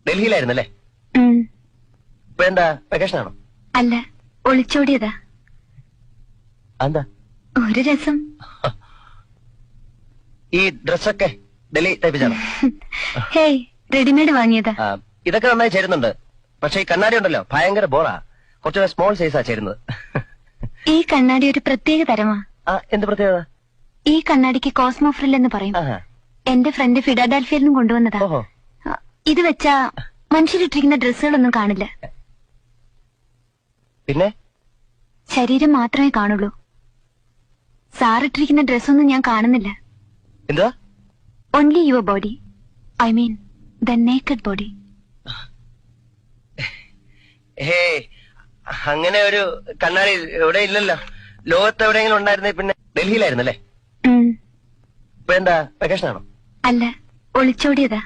ഡൽഹിയിലായിരുന്നല്ലേ? ഇപ്പൊ എന്താ വെക്കേഷൻ ആണോ? അല്ല, ഒളിച്ചോടിയതാ. എന്താ ഒരു രസം. ഈ ഡ്രസ്സൊക്കെ ഡൽഹി തയ്പ്പിച്ചാണോ? ഹേയ്, റെഡിമെയ്ഡ് വാങ്ങിയതാ. ഇതൊക്കെ നന്നായി ചേരുന്നുണ്ട്. പക്ഷെ ഈ കണ്ണാടി ഉണ്ടല്ലോ ഭയങ്കര ബോറാ. കുറച്ചുകൂടെ സ്മോൾ സൈസാ ചേരുന്നത്. ഈ കണ്ണാടി ഒരു പ്രത്യേക തരമാ. എന്ത് പ്രത്യേകത? ഈ കണ്ണാടിക്ക് കോസ്മോ ഫ്രിൽ എന്ന് പറയും. എന്റെ ഫ്രണ്ട് ഫിലാഡൽഫിയയിൽ നിന്നും കൊണ്ടുവന്നതാ. ഇത് വെച്ചാ മനുഷ്യരിട്ടിരിക്കുന്ന ഡ്രസ്സുകളൊന്നും കാണില്ല. പിന്നെ ശരീരം മാത്രമേ കാണുള്ളൂ. സാറിട്ടിരിക്കുന്ന ഡ്രസ്സൊന്നും ഞാൻ കാണുന്നില്ല. എന്താ? Only your body. I mean the naked body. അങ്ങനെ ഒരു കണ്ണാടി എവിടെ ഇല്ലല്ലോ. ലോകത്ത് എവിടെയെങ്കിലും ഉണ്ടായിരുന്നേ പിന്നെ ഡൽഹിയിലായിരുന്നല്ലേ? ഇപ്പൊ എന്താ വെക്കേഷൻ ആണോ? അല്ല, ഒളിച്ചോടിയതാ.